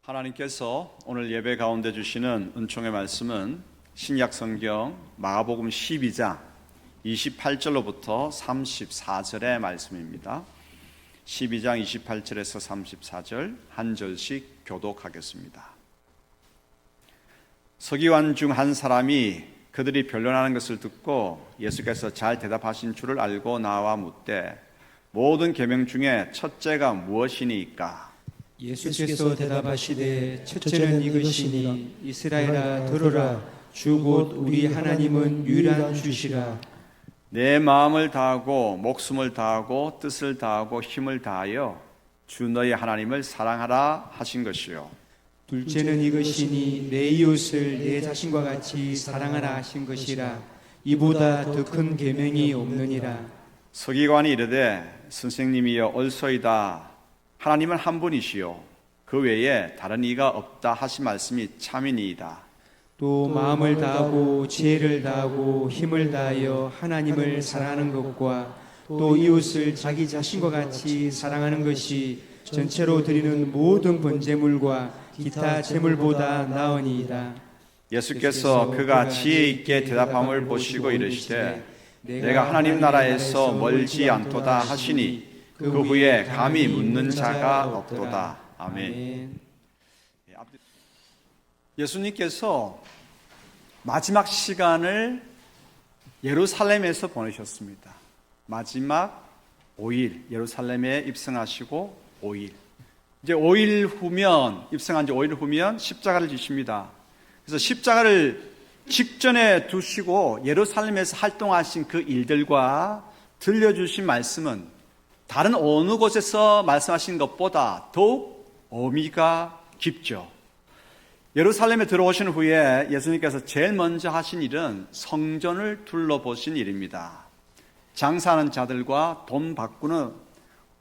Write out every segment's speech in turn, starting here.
하나님께서 오늘 예배 가운데 주시는 은총의 말씀은 신약 성경 마가복음 12장 28절로부터 34절의 말씀입니다. 12장 28절에서 34절 한 절씩 교독하겠습니다. 서기관 중 한 사람이 그들이 변론하는 것을 듣고 예수께서 잘 대답하신 줄을 알고 나와 묻되 모든 계명 중에 첫째가 무엇이니까? 예수께서 대답하시되 첫째는 이것이니 이스라엘아 들으라 주 곧 우리 하나님은 유일한 주시라. 내 마음을 다하고 목숨을 다하고 뜻을 다하고 힘을 다하여 주 너희 하나님을 사랑하라 하신 것이요. 둘째는 이것이니 내 이웃을 내 자신과 같이 사랑하라 하신 것이라. 이보다 더 큰 계명이 없느니라. 서기관이 이르되 선생님이여 옳소이다. 하나님은 한 분이시요 그 외에 다른 이가 없다 하신 말씀이 참이니이다. 또 마음을 다하고 지혜를 다하고 힘을 다하여 하나님을 사랑하는 것과 또 이웃을 자기 자신과 같이 사랑하는 것이 전체로 드리는 모든 번제물과 기타 제물보다 나으니이다. 예수께서 그가 지혜 있게 대답함을 보시고 이르시되 내가 하나님 나라에서 멀지 않도다 하시니 그 후에 감히 묻는 자가 없도다. 아멘. 예수님께서 마지막 시간을 예루살렘에서 보내셨습니다. 마지막 5일 예루살렘에 입성하시고 5일 이제 5일 후면 입성한 지 5일 후면 십자가를 지십니다. 그래서 십자가를 직전에 두시고 예루살렘에서 활동하신 그 일들과 들려주신 말씀은 다른 어느 곳에서 말씀하신 것보다 더욱 의미가 깊죠. 예루살렘에 들어오신 후에 예수님께서 제일 먼저 하신 일은 성전을 둘러보신 일입니다. 장사하는 자들과 돈 바꾸는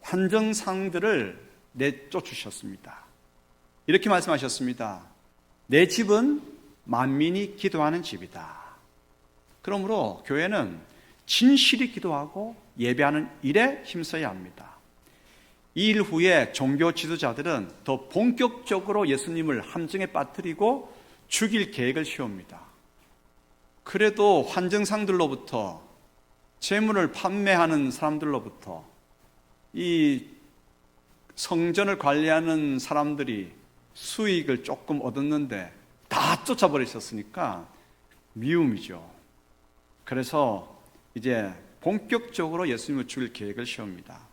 환정상들을 내쫓으셨습니다. 이렇게 말씀하셨습니다. 내 집은 만민이 기도하는 집이다. 그러므로 교회는 진실이 기도하고 예배하는 일에 힘써야 합니다. 이 일 후에 종교 지도자들은 더 본격적으로 예수님을 함정에 빠뜨리고 죽일 계획을 세웁니다. 그래도 환정상들로부터 재물을 판매하는 사람들로부터 이 성전을 관리하는 사람들이 수익을 조금 얻었는데 다 쫓아버리셨으니까 미움이죠. 그래서 이제 본격적으로 예수님을 죽일 계획을 세웁니다.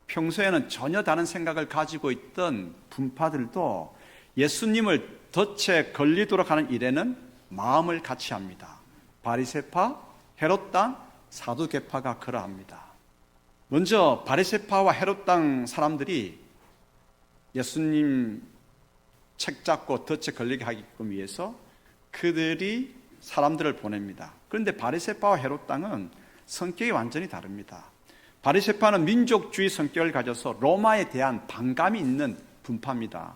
평소에는 전혀 다른 생각을 가지고 있던 분파들도 예수님을 덫에 걸리도록 하는 일에는 마음을 같이 합니다. 바리새파, 헤롯당, 사두개파가 그러합니다. 먼저 바리새파와 헤롯당 사람들이 예수님 책 잡고 덫에 걸리게 하게끔 위해서 그들이 사람들을 보냅니다. 그런데 바리새파와 헤롯당은 성격이 완전히 다릅니다. 바리새파는 민족주의 성격을 가져서 로마에 대한 반감이 있는 분파입니다.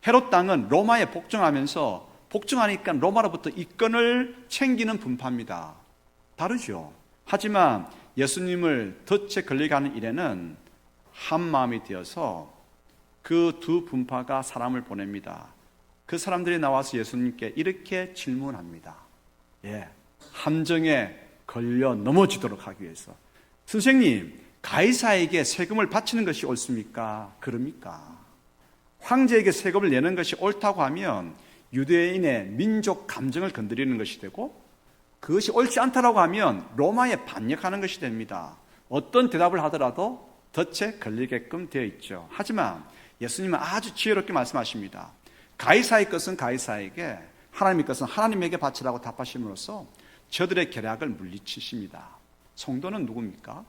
헤롯당은 로마에 복종하면서 복종하니까 로마로부터 이권을 챙기는 분파입니다. 다르죠. 하지만 예수님을 덫에 걸리게 하는 일에는 한 마음이 되어서 그 두 분파가 사람을 보냅니다. 그 사람들이 나와서 예수님께 이렇게 질문합니다. 함정에 걸려 넘어지도록 하기 위해서 선생님, 가이사에게 세금을 바치는 것이 옳습니까? 그럽니까? 황제에게 세금을 내는 것이 옳다고 하면 유대인의 민족 감정을 건드리는 것이 되고 그것이 옳지 않다고 하면 로마에 반역하는 것이 됩니다. 어떤 대답을 하더라도 덫에 걸리게끔 되어 있죠. 하지만 예수님은 아주 지혜롭게 말씀하십니다. 가이사의 것은 가이사에게, 하나님의 것은 하나님에게 바치라고 답하심으로써 저들의 계략을 물리치십니다. 성도는 누굽니까?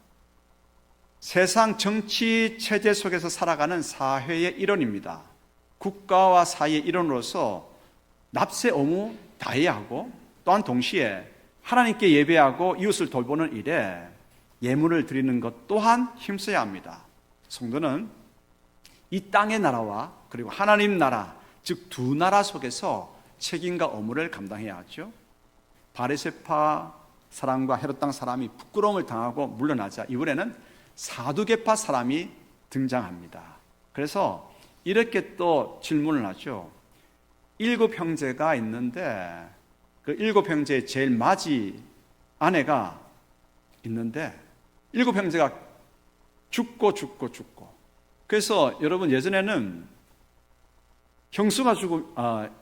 세상 정치 체제 속에서 살아가는 사회의 일원입니다. 국가와 사회의 일원으로서 납세 의무 다해야 하고 또한 동시에 하나님께 예배하고 이웃을 돌보는 일에 예물을 드리는 것 또한 힘써야 합니다. 성도는 이 땅의 나라와 그리고 하나님 나라, 즉 두 나라 속에서 책임과 의무를 감당해야 하죠. 바리새파 사람과 헤롯당 사람이 부끄러움을 당하고 물러나자 이번에는 사두개파 사람이 등장합니다. 그래서 이렇게 또 질문을 하죠. 7 형제가 있는데 그 7 형제의 제일 맞이 아내가 있는데 7 형제가 죽고. 그래서 여러분 예전에는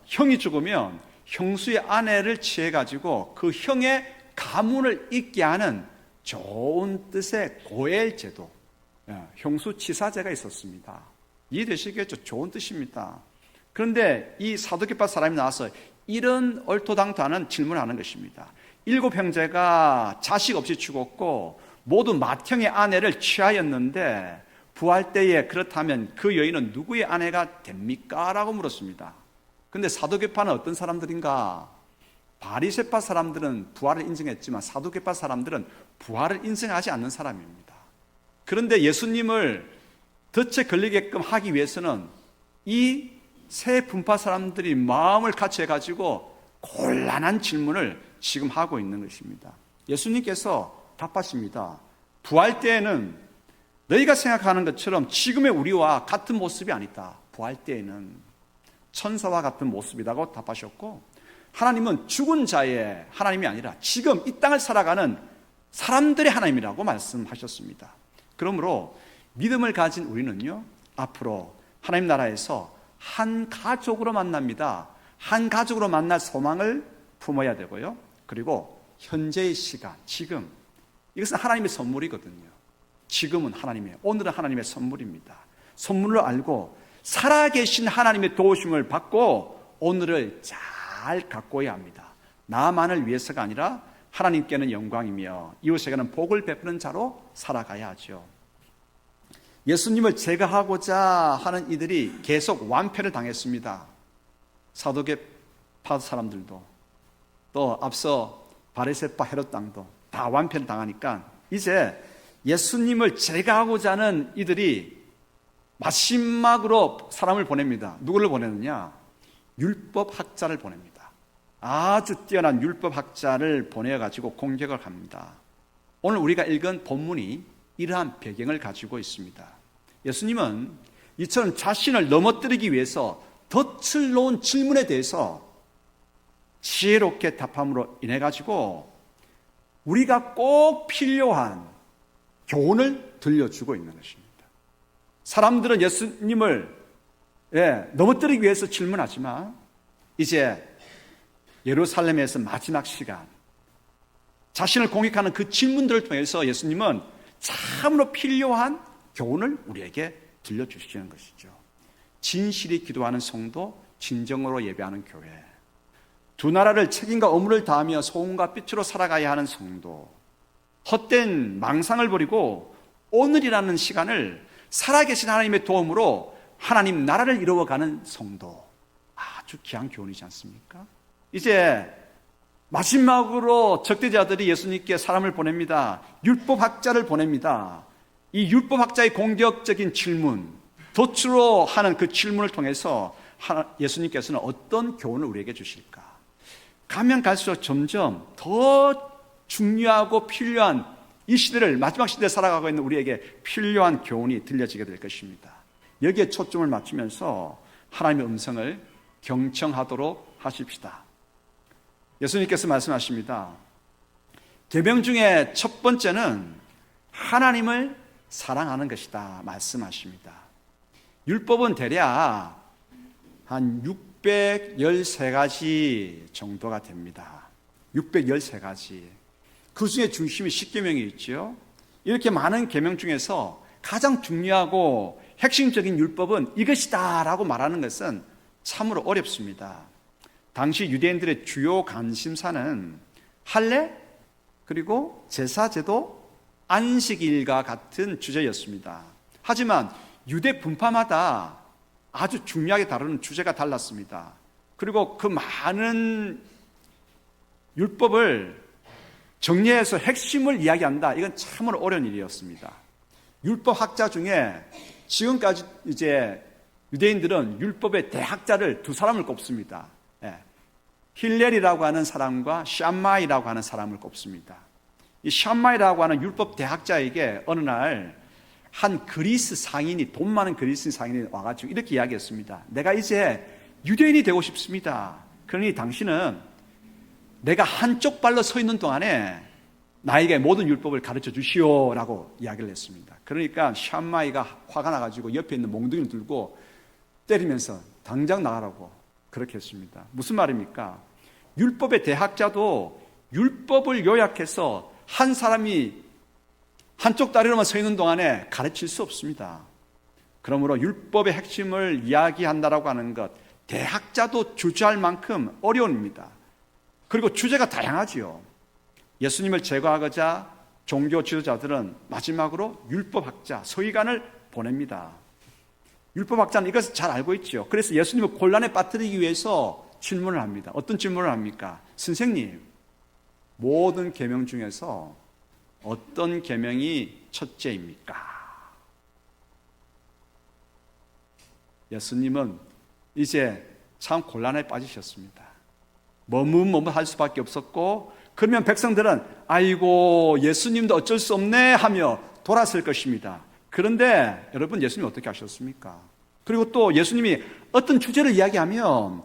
형이 죽으면 형수의 아내를 취해가지고 그 형의 가문을 잇게 하는 좋은 뜻의 고엘 제도, 형수 치사제가 있었습니다. 이해되시겠죠? 좋은 뜻입니다. 그런데 이 사도계파 사람이 나와서 이런 얼토당토 않은 질문을 하는 것입니다. 7 형제가 자식 없이 죽었고 모두 맏형의 아내를 취하였는데 부활 때에 그렇다면 그 여인은 누구의 아내가 됩니까? 라고 물었습니다. 그런데 사도계파는 어떤 사람들인가? 바리새파 사람들은 부활을 인정했지만 사도계파 사람들은 부활을 인정하지 않는 사람입니다. 그런데 예수님을 덫에 걸리게끔 하기 위해서는 이 세 분파 사람들이 마음을 같이해가지고 곤란한 질문을 지금 하고 있는 것입니다. 예수님께서 답하십니다. 부활 때에는 너희가 생각하는 것처럼 지금의 우리와 같은 모습이 아니다. 부활 때에는 천사와 같은 모습이라고 답하셨고, 하나님은 죽은 자의 하나님이 아니라 지금 이 땅을 살아가는 사람들의 하나님이라고 말씀하셨습니다. 그러므로 믿음을 가진 우리는요, 앞으로 하나님 나라에서 한 가족으로 만납니다. 한 가족으로 만날 소망을 품어야 되고요. 그리고 현재의 시간, 지금, 이것은 하나님의 선물이거든요. 지금은 하나님의, 오늘은 하나님의 선물입니다. 선물을 알고 살아계신 하나님의 도우심을 받고 오늘을 잘 가꿔야 합니다. 나만을 위해서가 아니라 하나님께는 영광이며 이웃에게는 복을 베푸는 자로 살아가야 하죠. 예수님을 제거하고자 하는 이들이 계속 완패를 당했습니다. 사도계파 사람들도 또 앞서 바리새파 헤롯 당도 다 완패를 당하니까 이제 예수님을 제거하고자 하는 이들이 마지막으로 사람을 보냅니다. 누구를 보내느냐? 율법학자를 보냅니다. 아주 뛰어난 율법학자를 보내가지고 공격을 합니다. 오늘 우리가 읽은 본문이 이러한 배경을 가지고 있습니다. 예수님은 이처럼 자신을 넘어뜨리기 위해서 덫을 놓은 질문에 대해서 지혜롭게 답함으로 인해 가지고 우리가 꼭 필요한 교훈을 들려주고 있는 것입니다. 사람들은 예수님을 넘어뜨리기 위해서 질문하지만 이제 예루살렘에서 마지막 시간, 자신을 공격하는 그 질문들을 통해서 예수님은 참으로 필요한 교훈을 우리에게 들려주시는 것이죠. 진실이 기도하는 성도, 진정으로 예배하는 교회, 두 나라를 책임과 의무를 다하며 소금과 빛으로 살아가야 하는 성도, 헛된 망상을 버리고 오늘이라는 시간을 살아계신 하나님의 도움으로 하나님 나라를 이루어가는 성도, 아주 귀한 교훈이지 않습니까? 이제 마지막으로 적대자들이 예수님께 사람을 보냅니다. 율법학자를 보냅니다. 이 율법학자의 공격적인 질문, 덫으로 하는 그 질문을 통해서 예수님께서는 어떤 교훈을 우리에게 주실까? 가면 갈수록 점점 더 중요하고 필요한 이 시대를, 마지막 시대에 살아가고 있는 우리에게 필요한 교훈이 들려지게 될 것입니다. 여기에 초점을 맞추면서 하나님의 음성을 경청하도록 하십시다. 예수님께서 말씀하십니다. 계명 중에 첫 번째는 하나님을 사랑하는 것이다 말씀하십니다. 율법은 대략 한 613가지 정도가 됩니다. 613가지. 그 중에 중심이 10계명이 있죠. 이렇게 많은 계명 중에서 가장 중요하고 핵심적인 율법은 이것이다 라고 말하는 것은 참으로 어렵습니다. 당시 유대인들의 주요 관심사는 할례, 그리고 제사제도, 안식일과 같은 주제였습니다. 하지만 유대 분파마다 아주 중요하게 다루는 주제가 달랐습니다. 그리고 그 많은 율법을 정리해서 핵심을 이야기한다. 이건 참으로 어려운 일이었습니다. 율법학자 중에 지금까지 이제 유대인들은 율법의 대학자를 두 사람을 꼽습니다. 힐렐이라고 하는 사람과 샴마이라고 하는 사람을 꼽습니다. 이 샴마이라고 하는 율법 대학자에게 어느 날 한 그리스 상인이, 돈 많은 그리스 상인이 와가지고 이렇게 이야기했습니다. 내가 이제 유대인이 되고 싶습니다. 그러니 당신은 내가 한쪽 발로 서 있는 동안에 나에게 모든 율법을 가르쳐 주시오라고 이야기를 했습니다. 그러니까 샴마이가 화가 나가지고 옆에 있는 몽둥이를 들고 때리면서 당장 나가라고 그렇게 했습니다. 무슨 말입니까? 율법의 대학자도 율법을 요약해서 한 사람이 한쪽 다리로만 서 있는 동안에 가르칠 수 없습니다. 그러므로 율법의 핵심을 이야기한다라고 하는 것, 대학자도 주저할 만큼 어려웁니다. 그리고 주제가 다양하지요. 예수님을 제거하고자 종교 지도자들은 마지막으로 율법학자, 서기관을 보냅니다. 율법학자는 이것을 잘 알고 있죠. 그래서 예수님을 곤란에 빠뜨리기 위해서 질문을 합니다. 어떤 질문을 합니까? 선생님, 모든 계명 중에서 어떤 계명이 첫째입니까? 예수님은 이제 참 곤란에 빠지셨습니다. 머뭇할 수밖에 없었고, 그러면 백성들은 아이고 예수님도 어쩔 수 없네 하며 돌아설 것입니다. 그런데 여러분, 예수님이 어떻게 하셨습니까? 그리고 또 예수님이 어떤 주제를 이야기하면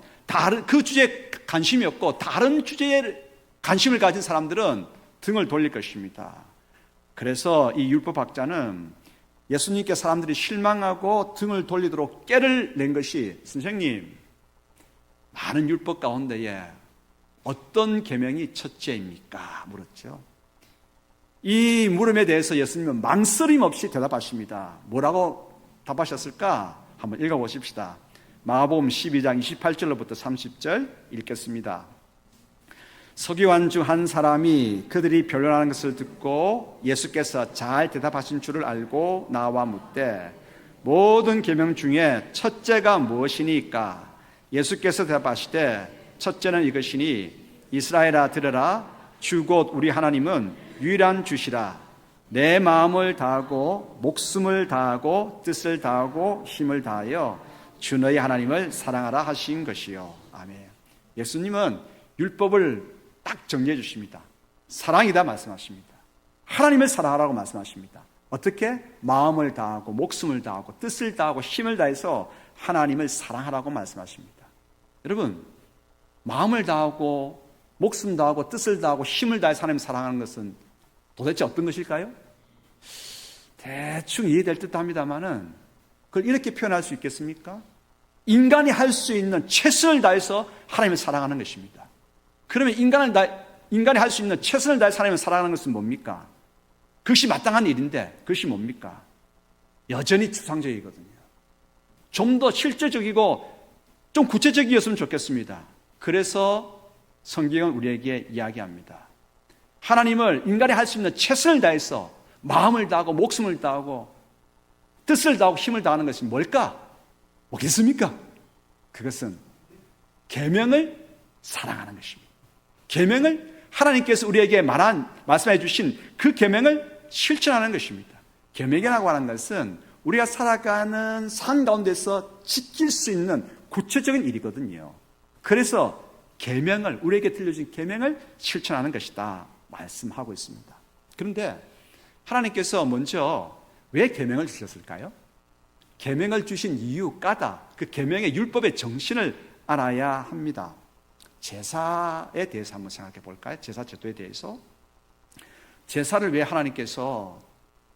그 주제에 관심이 없고 다른 주제에 관심을 가진 사람들은 등을 돌릴 것입니다. 그래서 이 율법학자는 예수님께 사람들이 실망하고 등을 돌리도록 깨를 낸 것이, 선생님, 많은 율법 가운데에 어떤 계명이 첫째입니까? 물었죠. 이 물음에 대해서 예수님은 망설임 없이 대답하십니다. 뭐라고 답하셨을까? 한번 읽어보십시다. 마가복음 12장 28절로부터 30절 읽겠습니다. 서기관 중 한 사람이 그들이 변론하는 것을 듣고 예수께서 잘 대답하신 줄을 알고 나와 묻되 모든 계명 중에 첫째가 무엇이니까? 예수께서 대답하시되 첫째는 이것이니 이스라엘아 들으라. 주 곧 우리 하나님은 유일한 주시라. 내 마음을 다하고 목숨을 다하고 뜻을 다하고 힘을 다하여 주 너희 하나님을 사랑하라 하신 것이요. 아멘. 예수님은 율법을 딱 정리해 주십니다. 사랑이다 말씀하십니다. 하나님을 사랑하라고 말씀하십니다. 어떻게? 마음을 다하고 목숨을 다하고 뜻을 다하고 힘을 다해서 하나님을 사랑하라고 말씀하십니다. 여러분, 마음을 다하고 목숨 다하고 뜻을 다하고 힘을 다해서 하나님을 사랑하는 것은 도대체 어떤 것일까요? 대충 이해될 듯도 합니다만은 그걸 이렇게 표현할 수 있겠습니까? 인간이 할 수 있는 최선을 다해서 하나님을 사랑하는 것입니다. 그러면 인간이 할 수 있는 최선을 다해서 하나님을 사랑하는 것은 뭡니까? 그것이 마땅한 일인데 그것이 뭡니까? 여전히 추상적이거든요. 좀 더 실제적이고 좀 구체적이었으면 좋겠습니다. 그래서 성경은 우리에게 이야기합니다. 하나님을 인간이 할 수 있는 최선을 다해서 마음을 다하고 목숨을 다하고 뜻을 다하고 힘을 다하는 것이 뭘까? 뭐겠습니까? 그것은 계명을 사랑하는 것입니다. 계명을 하나님께서 우리에게 말씀해 주신 그 계명을 실천하는 것입니다. 계명이라고 하는 것은 우리가 살아가는 삶 가운데서 지킬 수 있는 구체적인 일이거든요. 그래서 계명을, 우리에게 들려준 계명을 실천하는 것이다 말씀하고 있습니다. 그런데 하나님께서 먼저 왜 계명을 주셨을까요? 계명을 주신 이유, 까닭, 그 계명의 율법의 정신을 알아야 합니다. 제사에 대해서 한번 생각해 볼까요? 제사 제도에 대해서. 제사를 왜 하나님께서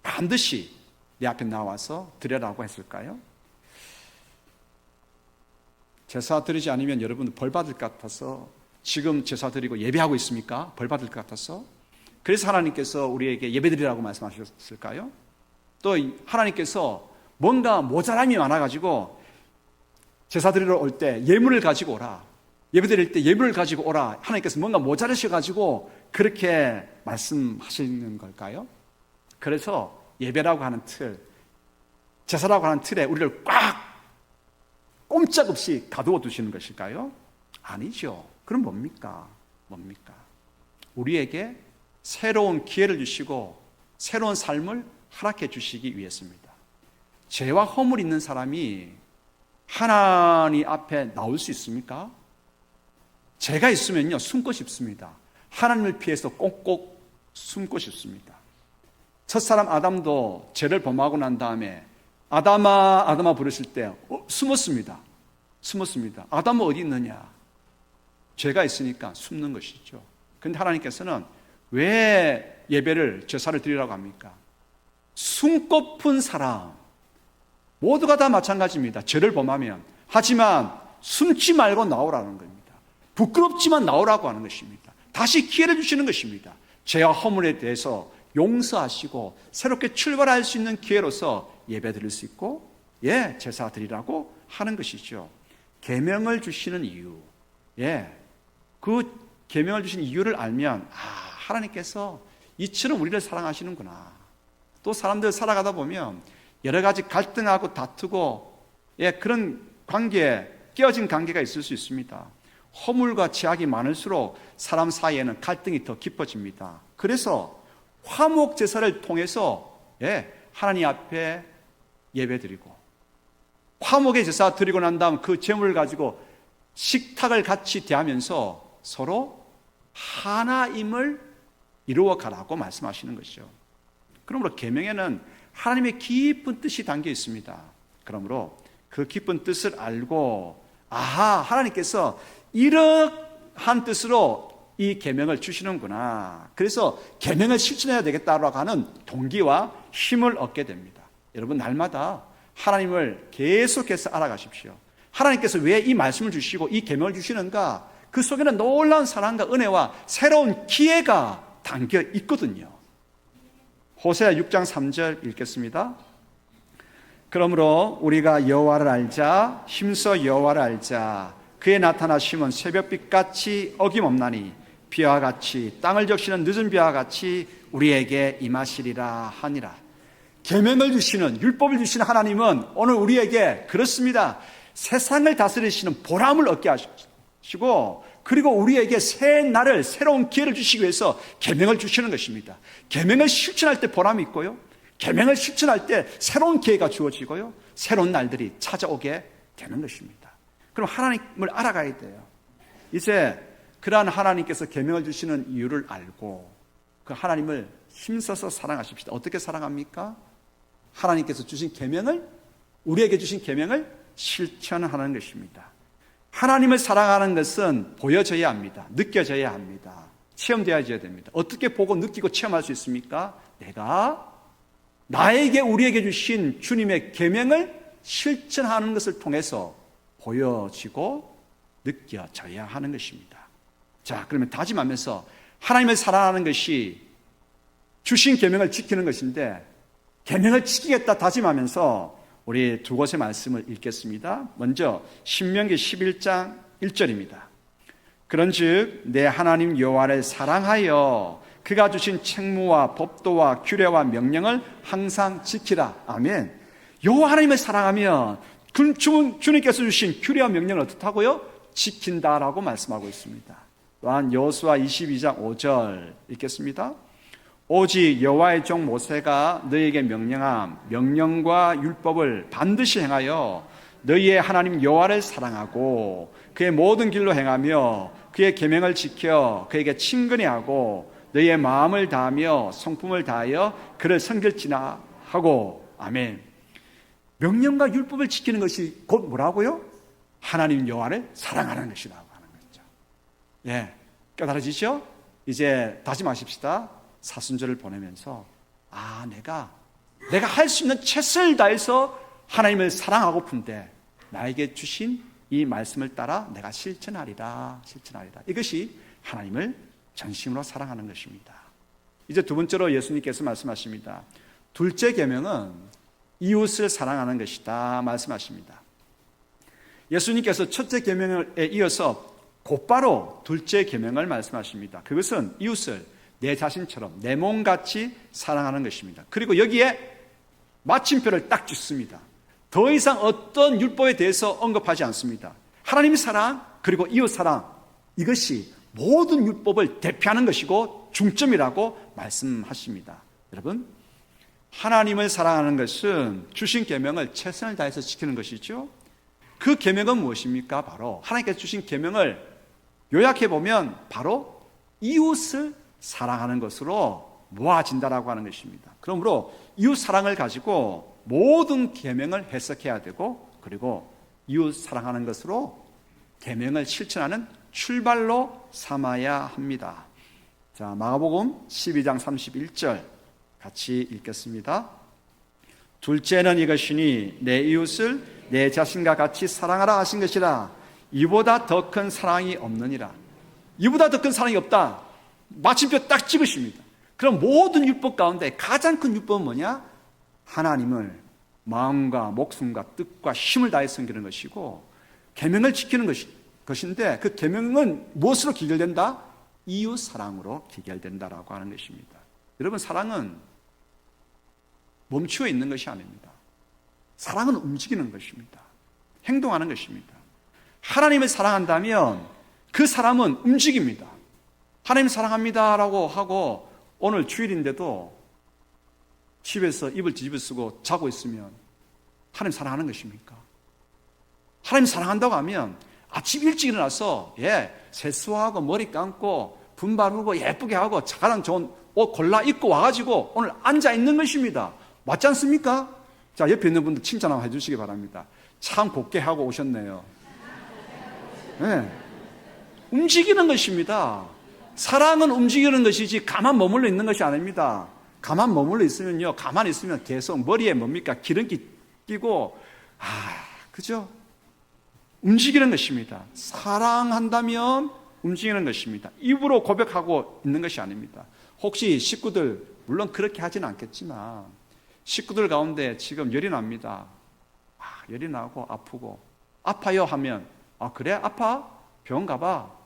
반드시 내 앞에 나와서 드려라고 했을까요? 제사 드리지 않으면 여러분 벌 받을 것 같아서, 지금 제사 드리고 예배하고 있습니까? 벌 받을 것 같아서. 그래서 하나님께서 우리에게 예배 드리라고 말씀하셨을까요? 또 하나님께서 뭔가 모자람이 많아가지고 제사 드리러 올 때 예물을 가지고 오라, 예배 드릴 때 예물을 가지고 오라, 하나님께서 뭔가 모자르셔가지고 그렇게 말씀하시는 걸까요? 그래서 예배라고 하는 틀, 제사라고 하는 틀에 우리를 꽉 꼼짝없이 가두어 두시는 것일까요? 아니죠. 그럼 뭡니까? 우리에게 새로운 기회를 주시고 새로운 삶을 허락해 주시기 위해서입니다. 죄와 허물 있는 사람이 하나님 앞에 나올 수 있습니까? 죄가 있으면요, 숨고 싶습니다. 하나님을 피해서 꼭꼭 숨고 싶습니다. 첫사람 아담도 죄를 범하고 난 다음에 아담아 아담아 부르실 때 숨었습니다. 아담은 어디 있느냐? 죄가 있으니까 숨는 것이죠. 그런데 하나님께서는 왜 예배를 제사를 드리라고 합니까? 숨고픈 사람 모두가 다 마찬가지입니다. 죄를 범하면. 하지만 숨지 말고 나오라는 겁니다. 부끄럽지만 나오라고 하는 것입니다. 다시 기회를 주시는 것입니다. 죄와 허물에 대해서 용서하시고 새롭게 출발할 수 있는 기회로서 예배 드릴 수 있고 제사 드리라고 하는 것이죠. 계명을 주시는 이유, 그 계명을 주신 이유를 알면 하나님께서 이처럼 우리를 사랑하시는구나. 또 사람들 살아가다 보면 여러 가지 갈등하고 다투고 그런 관계, 깨어진 관계가 있을 수 있습니다. 허물과 죄악이 많을수록 사람 사이에는 갈등이 더 깊어집니다. 그래서 화목 제사를 통해서 하나님 앞에 예배드리고 화목의 제사 드리고 난 다음 그 제물을 가지고 식탁을 같이 대하면서 서로 하나임을 이루어가라고 말씀하시는 것이죠. 그러므로 계명에는 하나님의 깊은 뜻이 담겨 있습니다. 그러므로 그 깊은 뜻을 알고 하나님께서 이러한 뜻으로 이 계명을 주시는구나. 그래서 계명을 실천해야 되겠다라고 하는 동기와 힘을 얻게 됩니다. 여러분 날마다 하나님을 계속해서 알아가십시오. 하나님께서 왜 이 말씀을 주시고 이 계명을 주시는가? 그 속에는 놀라운 사랑과 은혜와 새로운 기회가 담겨 있거든요. 호세아 6장 3절 읽겠습니다. 그러므로 우리가 여호와를 알자, 힘써 여호와를 알자. 그의 나타나심은 새벽빛같이 어김없나니 비와 같이 땅을 적시는 늦은 비와 같이 우리에게 임하시리라 하니라. 계명을 주시는, 율법을 주시는 하나님은 오늘 우리에게 그렇습니다. 세상을 다스리시는 보람을 얻게 하시고, 그리고 우리에게 새 날을, 새로운 기회를 주시기 위해서 계명을 주시는 것입니다. 계명을 실천할 때 보람이 있고요, 계명을 실천할 때 새로운 기회가 주어지고요, 새로운 날들이 찾아오게 되는 것입니다. 그럼 하나님을 알아가야 돼요. 이제 그러한 하나님께서 계명을 주시는 이유를 알고 그 하나님을 힘써서 사랑하십시다. 어떻게 사랑합니까? 하나님께서 주신 계명을, 우리에게 주신 계명을 실천하는 것입니다. 하나님을 사랑하는 것은 보여져야 합니다. 느껴져야 합니다. 체험되어야 됩니다. 어떻게 보고 느끼고 체험할 수 있습니까? 내가 나에게, 우리에게 주신 주님의 계명을 실천하는 것을 통해서 보여지고 느껴져야 하는 것입니다. 자, 그러면 다짐하면서 하나님을 사랑하는 것이 주신 계명을 지키는 것인데, 계명을 지키겠다 다짐하면서 우리 두 곳의 말씀을 읽겠습니다. 먼저 신명기 11장 1절입니다. 그런즉 내 하나님 여호와를 사랑하여 그가 주신 책무와 법도와 규례와 명령을 항상 지키라. 아멘. 여호와 하나님을 사랑하면 주님께서 주신 규례와 명령을 어떻게 하고요? 지킨다라고 말씀하고 있습니다. 또한 여호수아 22장 5절 읽겠습니다. 오직 여호와의 종 모세가 너희에게 명령한 명령과 율법을 반드시 행하여 너희의 하나님 여호와를 사랑하고 그의 모든 길로 행하며 그의 계명을 지켜 그에게 친근히 하고 너희의 마음을 다하며 성품을 다하여 그를 섬길지나 하고. 아멘. 명령과 율법을 지키는 것이 곧 뭐라고요? 하나님 여호와를 사랑하는 것이라고 하는 거죠. 깨달아지죠? 이제 다짐하십시다. 사순절을 보내면서 내가 할 수 있는 최선을 다해서 하나님을 사랑하고픈데 나에게 주신 이 말씀을 따라 내가 실천하리라. 이것이 하나님을 전심으로 사랑하는 것입니다. 이제 두 번째로 예수님께서 말씀하십니다. 둘째 계명은 이웃을 사랑하는 것이다 말씀하십니다. 예수님께서 첫째 계명에 이어서 곧바로 둘째 계명을 말씀하십니다. 그것은 이웃을 내 자신처럼 내 몸같이 사랑하는 것입니다. 그리고 여기에 마침표를 딱 짓습니다. 더 이상 어떤 율법에 대해서 언급하지 않습니다. 하나님의 사랑 그리고 이웃 사랑, 이것이 모든 율법을 대표하는 것이고 중점이라고 말씀하십니다. 여러분, 하나님을 사랑하는 것은 주신 계명을 최선을 다해서 지키는 것이죠. 그 계명은 무엇입니까? 바로 하나님께서 주신 계명을 요약해 보면 바로 이웃을 사랑하는 것으로 모아진다라고 하는 것입니다. 그러므로 이웃 사랑을 가지고 모든 계명을 해석해야 되고, 그리고 이웃 사랑하는 것으로 계명을 실천하는 출발로 삼아야 합니다. 자, 마가복음 12장 31절 같이 읽겠습니다. 둘째는 이것이니 내 이웃을 내 자신과 같이 사랑하라 하신 것이라. 이보다 더 큰 사랑이 없느니라. 이보다 더 큰 사랑이 없다. 마침표 딱 찍으십니다. 그럼 모든 율법 가운데 가장 큰 율법은 뭐냐? 하나님을 마음과 목숨과 뜻과 힘을 다해 섬기는 것이고, 계명을 지키는 것인데, 그 계명은 무엇으로 기결된다? 이웃 사랑으로 기결된다라고 하는 것입니다. 여러분, 사랑은 멈추어 있는 것이 아닙니다. 사랑은 움직이는 것입니다. 행동하는 것입니다. 하나님을 사랑한다면 그 사람은 움직입니다. 하나님 사랑합니다라고 하고 오늘 주일인데도 집에서 이불 뒤집어 쓰고 자고 있으면 하나님 사랑하는 것입니까? 하나님 사랑한다고 하면 아침 일찍 일어나서 세수하고 머리 감고 분바르고 예쁘게 하고 가장 좋은 옷 골라 입고 와가지고 오늘 앉아 있는 것입니다. 맞지 않습니까? 자, 옆에 있는 분들 칭찬 한번 해주시기 바랍니다. 참 곱게 하고 오셨네요. 네. 움직이는 것입니다. 사랑은 움직이는 것이지 가만 머물러 있는 것이 아닙니다. 가만 머물러 있으면요, 가만히 있으면 계속 머리에 뭡니까? 기름기 끼고, 그죠? 움직이는 것입니다. 사랑한다면 움직이는 것입니다. 입으로 고백하고 있는 것이 아닙니다. 혹시 식구들, 물론 그렇게 하지는 않겠지만, 식구들 가운데 지금 열이 납니다. 열이 나고 아프고, 아파요 하면, 그래? 아파? 병원 가봐.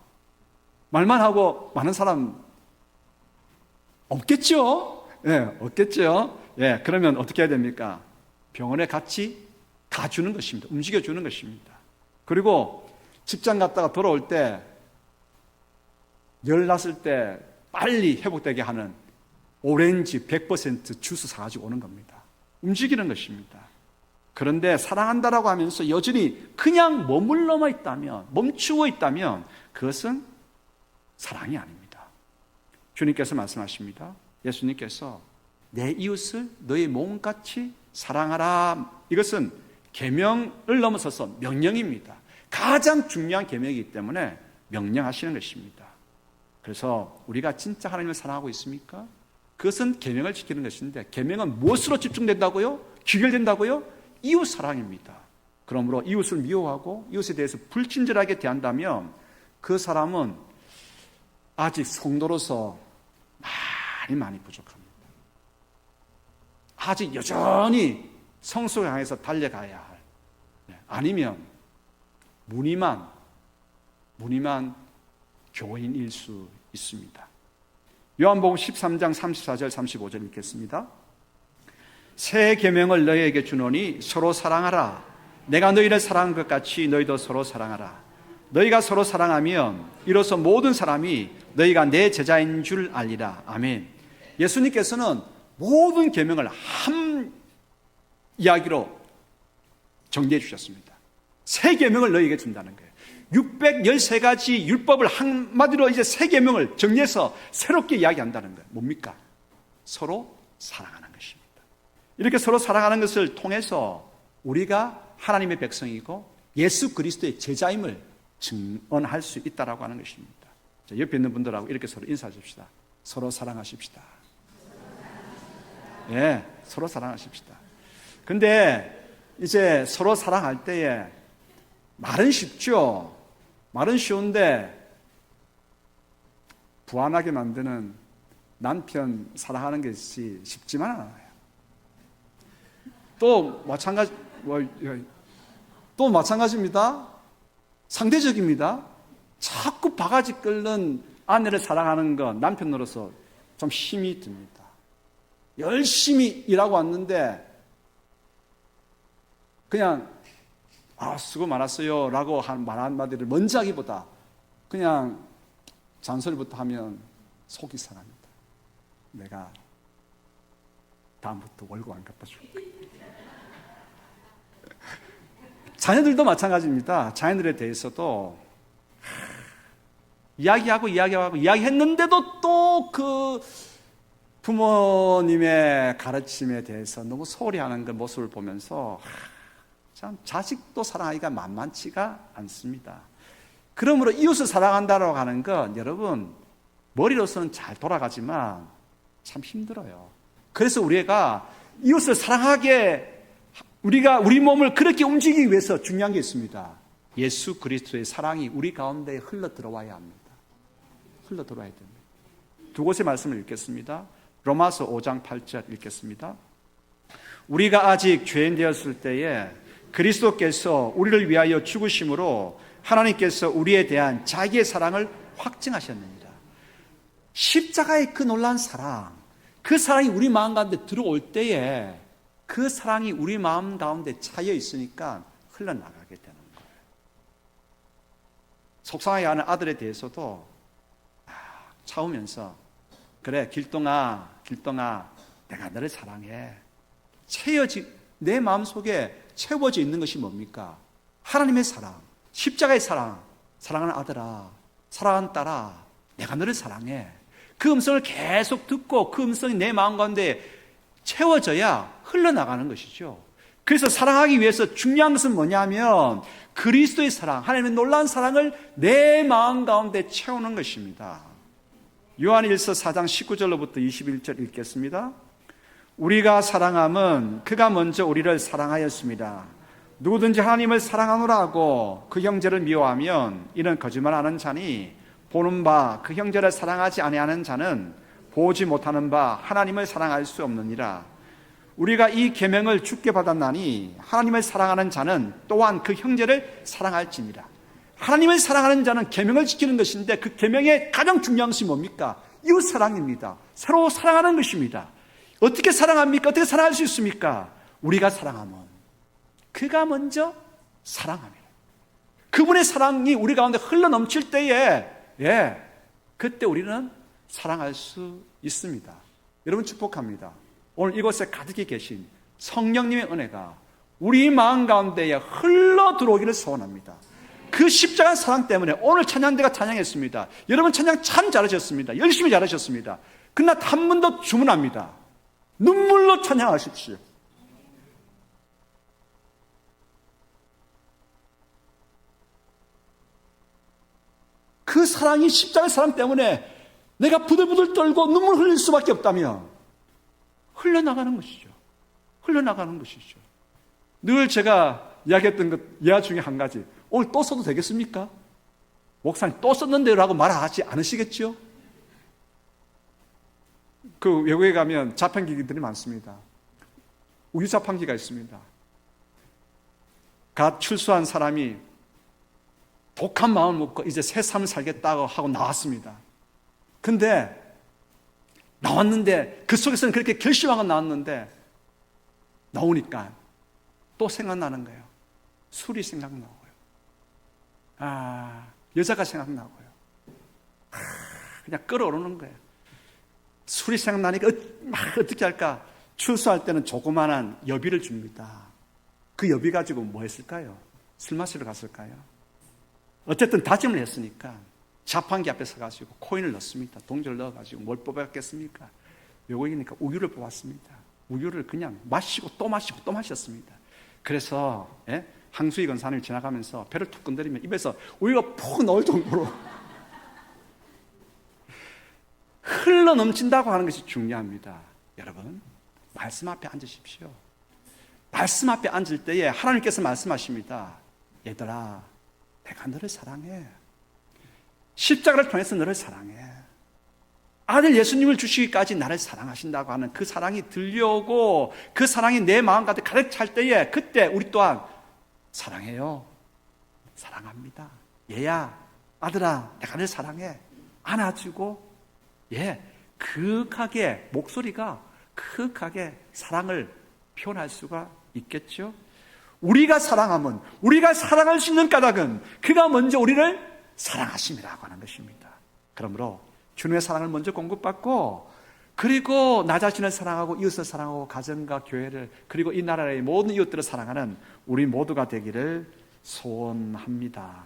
말만 하고 많은 사람 없겠죠? 없겠죠? 그러면 어떻게 해야 됩니까? 병원에 같이 가주는 것입니다. 움직여주는 것입니다. 그리고 직장 갔다가 돌아올 때, 열 났을 때 빨리 회복되게 하는 오렌지 100% 주스 사가지고 오는 겁니다. 움직이는 것입니다. 그런데 사랑한다라고 하면서 여전히 그냥 머물러만 있다면, 멈추어 있다면 그것은 사랑이 아닙니다. 주님께서 말씀하십니다. 예수님께서 내 이웃을 너의 몸같이 사랑하라. 이것은 계명을 넘어서서 명령입니다. 가장 중요한 계명이기 때문에 명령하시는 것입니다. 그래서 우리가 진짜 하나님을 사랑하고 있습니까? 그것은 계명을 지키는 것인데, 계명은 무엇으로 집중된다고요? 귀결된다고요? 이웃 사랑입니다. 그러므로 이웃을 미워하고 이웃에 대해서 불친절하게 대한다면 그 사람은 아직 성도로서 많이 부족합니다. 아직 여전히 성소를 향해서 달려가야 할, 아니면 무늬만 교인일 수 있습니다. 요한복음 13장 34절 35절 읽겠습니다. 새 계명을 너희에게 주노니 서로 사랑하라. 내가 너희를 사랑한 것 같이 너희도 서로 사랑하라. 너희가 서로 사랑하면 이로써 모든 사람이 너희가 내 제자인 줄 알리라. 아멘. 예수님께서는 모든 계명을 한 이야기로 정리해 주셨습니다. 새 계명을 너희에게 준다는 거예요. 613가지 율법을 한마디로 이제 새 계명을 정리해서 새롭게 이야기한다는 거예요. 뭡니까? 서로 사랑하는 것입니다. 이렇게 서로 사랑하는 것을 통해서 우리가 하나님의 백성이고 예수 그리스도의 제자임을 증언할 수 있다라고 하는 것입니다. 자, 옆에 있는 분들하고 이렇게 서로 인사하십시다. 서로 사랑하십시다. 서로 사랑하십시다. 근데 이제 서로 사랑할 때에 말은 쉽죠. 말은 쉬운데 부안하게 만드는 남편 사랑하는 것이 쉽지만 않아요. 또 마찬가지입니다. 상대적입니다. 자꾸 바가지 끓는 아내를 사랑하는 건 남편으로서 좀 힘이 듭니다. 열심히 일하고 왔는데 그냥 수고 많았어요 라고 한 말 한마디를 먼저 하기보다 그냥 잔소리부터 하면 속이 상합니다. 내가 다음부터 월급 안 갚아줄 거야. 자녀들도 마찬가지입니다. 자녀들에 대해서도 이야기하고 이야기했는데도 또 그 부모님의 가르침에 대해서 너무 소홀히 하는 그 모습을 보면서 참 자식도 사랑하기가 만만치가 않습니다. 그러므로 이웃을 사랑한다고 하는 건 여러분 머리로서는 잘 돌아가지만 참 힘들어요. 그래서 우리가 이웃을 사랑하게 우리 몸을 그렇게 움직이기 위해서 중요한 게 있습니다. 예수 그리스도의 사랑이 우리 가운데 흘러 들어와야 합니다. 흘러 들어와야 됩니다. 두 곳의 말씀을 읽겠습니다. 로마서 5장 8절 읽겠습니다. 우리가 아직 죄인 되었을 때에 그리스도께서 우리를 위하여 죽으심으로 하나님께서 우리에 대한 자기의 사랑을 확증하셨느니라. 십자가의 그 놀라운 사랑, 그 사랑이 우리 마음 가운데 들어올 때에 그 사랑이 우리 마음 가운데 차여 있으니까 흘러나가게 되는 거예요. 속상하게 하는 아들에 대해서도 차우면서 그래 길동아 내가 너를 사랑해. 내 마음속에 채워져 있는 것이 뭡니까? 하나님의 사랑, 십자가의 사랑, 사랑하는 아들아, 사랑하는 딸아, 내가 너를 사랑해. 그 음성을 계속 듣고 그 음성이 내 마음 가운데 채워져야 흘러나가는 것이죠. 그래서 사랑하기 위해서 중요한 것은 뭐냐면 그리스도의 사랑, 하나님의 놀라운 사랑을 내 마음 가운데 채우는 것입니다. 요한일서 4장 19절로부터 21절 읽겠습니다. 우리가 사랑함은 그가 먼저 우리를 사랑하였습니다. 누구든지 하나님을 사랑하노라 하고 그 형제를 미워하면 이는 거짓말하는 자니 보는 바 그 형제를 사랑하지 아니하는 자는 보지 못하는 바 하나님을 사랑할 수 없느니라. 우리가 이 계명을 주께 받았나니 하나님을 사랑하는 자는 또한 그 형제를 사랑할지니라. 하나님을 사랑하는 자는 계명을 지키는 것인데 그 계명의 가장 중요한 것이 뭡니까? 이웃 사랑입니다. 서로 사랑하는 것입니다. 어떻게 사랑합니까? 어떻게 사랑할 수 있습니까? 우리가 사랑하면 그가 먼저 사랑합니다. 그분의 사랑이 우리 가운데 흘러넘칠 때에 그때 우리는 사랑할 수 있습니다. 여러분 축복합니다. 오늘 이곳에 가득히 계신 성령님의 은혜가 우리 마음 가운데에 흘러 들어오기를 소원합니다. 그 십자가 사랑 때문에 오늘 찬양대가 찬양했습니다. 여러분 찬양 참 잘하셨습니다. 열심히 잘하셨습니다. 그러나 한 번 더 주문합니다. 눈물로 찬양하십시오. 그 사랑이 십자가의 사랑 때문에 내가 부들부들 떨고 눈물 흘릴 수밖에 없다면 흘러나가는 것이죠. 흘러나가는 것이죠. 늘 제가 이야기했던 것 이야 중에 한 가지. 오늘 또 써도 되겠습니까? 목사님 또 썼는데라고 말하지 않으시겠죠? 그 외국에 가면 자판기들이 많습니다. 우유 자판기가 있습니다. 갓 출소한 사람이 독한 마음을 먹고 이제 새 삶을 살겠다고 하고 나왔습니다. 근데 나왔는데 그 속에서는 그렇게 결심하고 나왔는데 나오니까 또 생각나는 거예요. 술이 생각나고요. 여자가 생각나고요. 그냥 끓어오르는 거예요. 술이 생각나니까 막 어떻게 할까? 출소할 때는 조그만한 여비를 줍니다. 그 여비 가지고 뭐 했을까요? 술 마시러 갔을까요? 어쨌든 다짐을 했으니까 자판기 앞에 서가지고 코인을 넣습니다. 동전을 넣어가지고 뭘 뽑았겠습니까? 외국이니까 우유를 뽑았습니다. 우유를 그냥 마시고 또 마시고 또 마셨습니다. 그래서 항수이 권사님이 지나가면서 배를 툭 건드리면 입에서 우유가 푹 나올 정도로 흘러 넘친다고 하는 것이 중요합니다. 여러분, 말씀 앞에 앉으십시오. 말씀 앞에 앉을 때에 하나님께서 말씀하십니다. 얘들아, 내가 너를 사랑해. 십자가를 통해서 너를 사랑해. 아들 예수님을 주시기까지 나를 사랑하신다고 하는 그 사랑이 들려오고 그 사랑이 내 마음 가운데 가득 찰 때에 그때 우리 또한 사랑해요. 사랑합니다. 얘야, 아들아, 내가 너를 사랑해. 안아주고 그윽하게 목소리가 그윽하게 사랑을 표현할 수가 있겠죠. 우리가 사랑하면 우리가 사랑할 수 있는 까닭은 그가 먼저 우리를 사랑하심이라고 하는 것입니다. 그러므로 주님의 사랑을 먼저 공급받고 그리고 나 자신을 사랑하고 이웃을 사랑하고 가정과 교회를 그리고 이 나라의 모든 이웃들을 사랑하는 우리 모두가 되기를 소원합니다.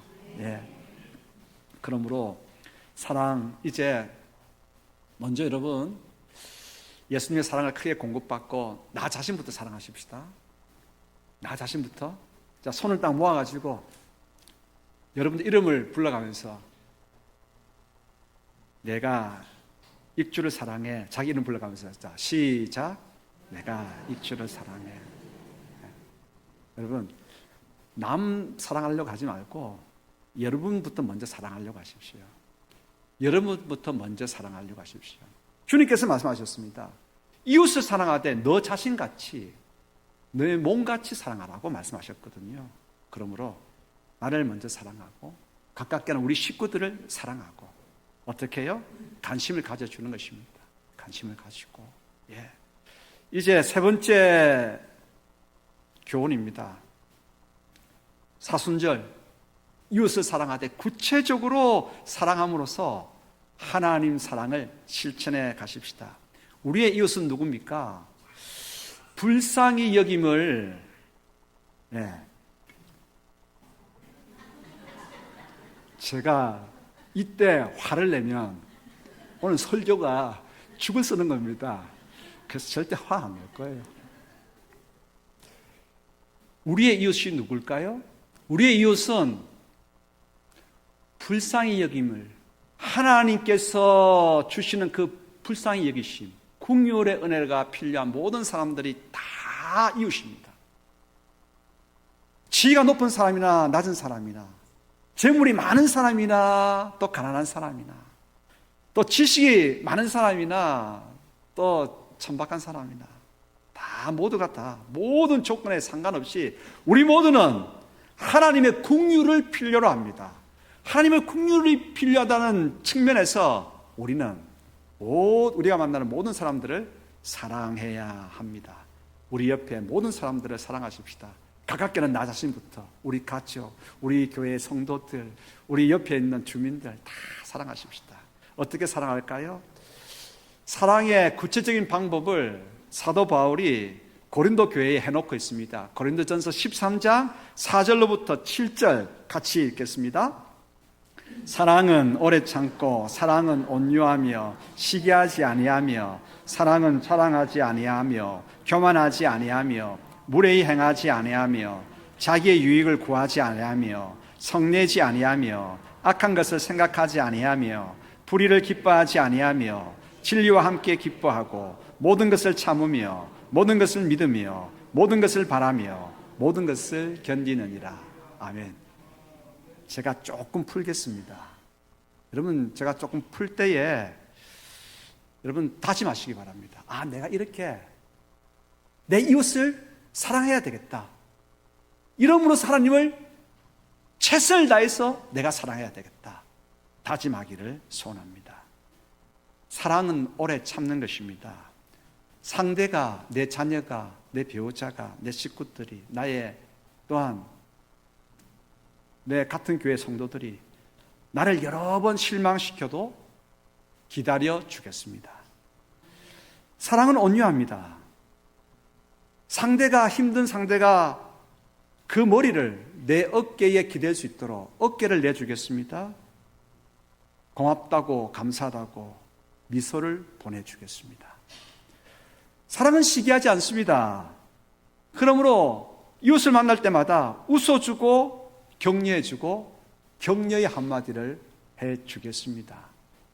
그러므로 사랑 이제 먼저 여러분 예수님의 사랑을 크게 공급받고 나 자신부터 사랑하십시다. 나 자신부터. 자, 손을 딱 모아가지고 여러분들 이름을 불러가면서 내가 익주를 사랑해. 자기 이름 불러가면서. 자, 시작. 내가 익주를 사랑해. 네. 여러분, 남 사랑하려고 하지 말고 여러분부터 먼저 사랑하려고 하십시오. 여러분부터 먼저 사랑하려고 하십시오. 주님께서 말씀하셨습니다. 이웃을 사랑하되 너 자신같이 너의 몸같이 사랑하라고 말씀하셨거든요. 그러므로 나를 먼저 사랑하고 가깝게는 우리 식구들을 사랑하고 어떻게 해요? 관심을 가져주는 것입니다. 관심을 가지고. 예. 이제 세 번째 교훈입니다. 사순절 이웃을 사랑하되 구체적으로 사랑함으로써 하나님 사랑을 실천해 가십시다. 우리의 이웃은 누굽니까? 불쌍히 여김을 제가 이때 화를 내면 오늘 설교가 죽을 쓰는 겁니다. 그래서 절대 화 안 낼 거예요. 우리의 이웃이 누굴까요? 우리의 이웃은 불쌍히 여김을 하나님께서 주시는 그 불쌍히 여기심, 긍휼의 은혜가 필요한 모든 사람들이 다 이웃입니다. 지위가 높은 사람이나 낮은 사람이나 재물이 많은 사람이나 또 가난한 사람이나 또 지식이 많은 사람이나 또 천박한 사람이나 다 모두가 다 모든 조건에 상관없이 우리 모두는 하나님의 긍휼을 필요로 합니다. 하나님의 긍휼이 필요하다는 측면에서 우리는 우리가 만나는 모든 사람들을 사랑해야 합니다. 우리 옆에 모든 사람들을 사랑하십시다. 가깝게는 나 자신부터 우리 가족, 우리 교회 성도들, 우리 옆에 있는 주민들 다 사랑하십시다. 어떻게 사랑할까요? 사랑의 구체적인 방법을 사도 바울이 고린도 교회에 해놓고 있습니다. 고린도전서 13장 4절로부터 7절 같이 읽겠습니다. 사랑은 오래 참고 사랑은 온유하며 시기하지 아니하며 사랑은 자랑하지 아니하며 교만하지 아니하며 무례히 행하지 아니하며 자기의 유익을 구하지 아니하며 성내지 아니하며 악한 것을 생각하지 아니하며 불의를 기뻐하지 아니하며 진리와 함께 기뻐하고 모든 것을 참으며 모든 것을 믿으며 모든 것을 바라며 모든 것을 견디느니라. 아멘. 제가 조금 풀겠습니다. 여러분, 제가 조금 풀 때에 여러분 다짐하시기 바랍니다. 내가 이렇게 내 이웃을 사랑해야 되겠다. 이러므로 하나님을 최선을 다해서 내가 사랑해야 되겠다. 다짐하기를 소원합니다. 사랑은 오래 참는 것입니다. 상대가, 내 자녀가, 내 배우자가, 내 식구들이, 나의 또한 내 같은 교회 성도들이 나를 여러 번 실망시켜도 기다려 주겠습니다. 사랑은 온유합니다. 상대가 힘든 상대가 그 머리를 내 어깨에 기댈 수 있도록 어깨를 내주겠습니다. 고맙다고 감사하다고 미소를 보내주겠습니다. 사랑은 시기하지 않습니다. 그러므로 이웃을 만날 때마다 웃어주고 격려해주고 격려의 한마디를 해주겠습니다.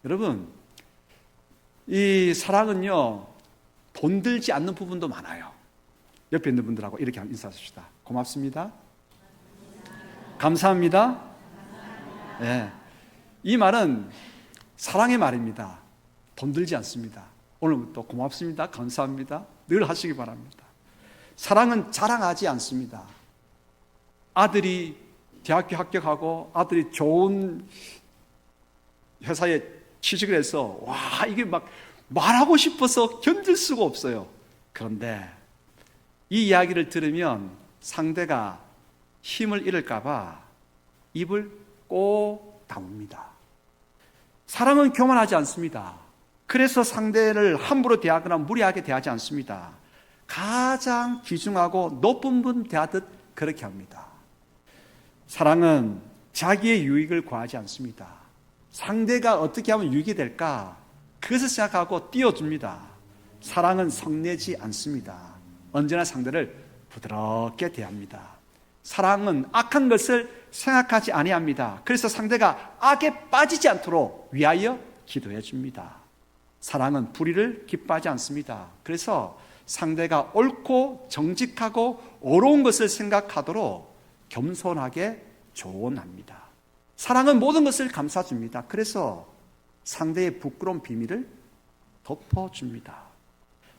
여러분, 이 사랑은요 돈 들지 않는 부분도 많아요. 옆에 있는 분들하고 이렇게 인사하십시다. 고맙습니다. 감사합니다. 네. 이 말은 사랑의 말입니다. 돈 들지 않습니다. 오늘부터 고맙습니다. 감사합니다. 늘 하시기 바랍니다. 사랑은 자랑하지 않습니다. 아들이 대학교 합격하고 아들이 좋은 회사에 취직을 해서 이게 막 말하고 싶어서 견딜 수가 없어요. 그런데 이 이야기를 들으면 상대가 힘을 잃을까 봐 입을 꼭 다뭅니다. 사랑은 교만하지 않습니다. 그래서 상대를 함부로 대하거나 무리하게 대하지 않습니다. 가장 귀중하고 높은 분 대하듯 그렇게 합니다. 사랑은 자기의 유익을 구하지 않습니다. 상대가 어떻게 하면 유익이 될까? 그것을 생각하고 띄워줍니다. 사랑은 성내지 않습니다. 언제나 상대를 부드럽게 대합니다. 사랑은 악한 것을 생각하지 아니합니다. 그래서 상대가 악에 빠지지 않도록 위하여 기도해 줍니다. 사랑은 불의를 기뻐하지 않습니다. 그래서 상대가 옳고 정직하고 옳은 것을 생각하도록 겸손하게 조언합니다. 사랑은 모든 것을 감싸줍니다. 그래서 상대의 부끄러운 비밀을 덮어줍니다.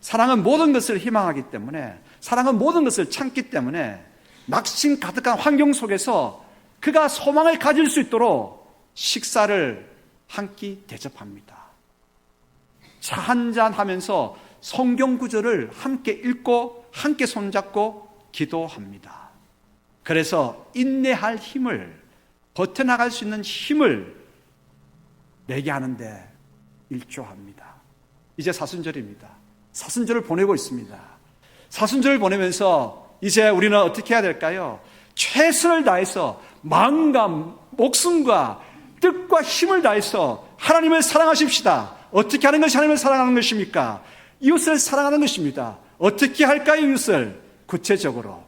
사랑은 모든 것을 희망하기 때문에, 사랑은 모든 것을 참기 때문에 낙심 가득한 환경 속에서 그가 소망을 가질 수 있도록 식사를 한 끼 대접합니다. 차 한잔 하면서 성경 구절을 함께 읽고 함께 손잡고 기도합니다. 그래서 인내할 힘을, 버텨나갈 수 있는 힘을 내게 하는데 일조합니다. 이제 사순절입니다. 사순절을 보내고 있습니다. 사순절을 보내면서 이제 우리는 어떻게 해야 될까요? 최선을 다해서 마음과 목숨과 뜻과 힘을 다해서 하나님을 사랑하십시다. 어떻게 하는 것이 하나님을 사랑하는 것입니까? 이웃을 사랑하는 것입니다. 어떻게 할까요, 이웃을? 구체적으로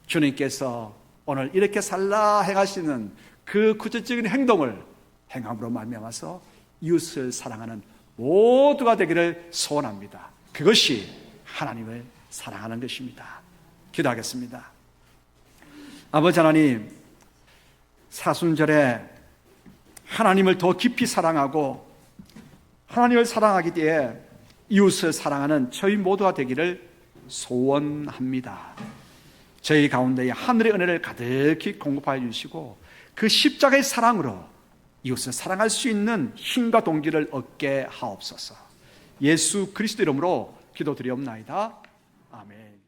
주님께서 오늘 이렇게 살라 행하시는 그 구체적인 행동을 행함으로 말미암아서 이웃을 사랑하는 모두가 되기를 소원합니다. 그것이 하나님을 사랑하는 것입니다. 기도하겠습니다. 아버지 하나님, 사순절에 하나님을 더 깊이 사랑하고 하나님을 사랑하기 때에 이웃을 사랑하는 저희 모두가 되기를 소원합니다. 저희 가운데 하늘의 은혜를 가득히 공급하여 주시고 그 십자가의 사랑으로 이웃을 사랑할 수 있는 힘과 동기를 얻게 하옵소서. 예수 그리스도 이름으로 기도드리옵나이다. 아멘.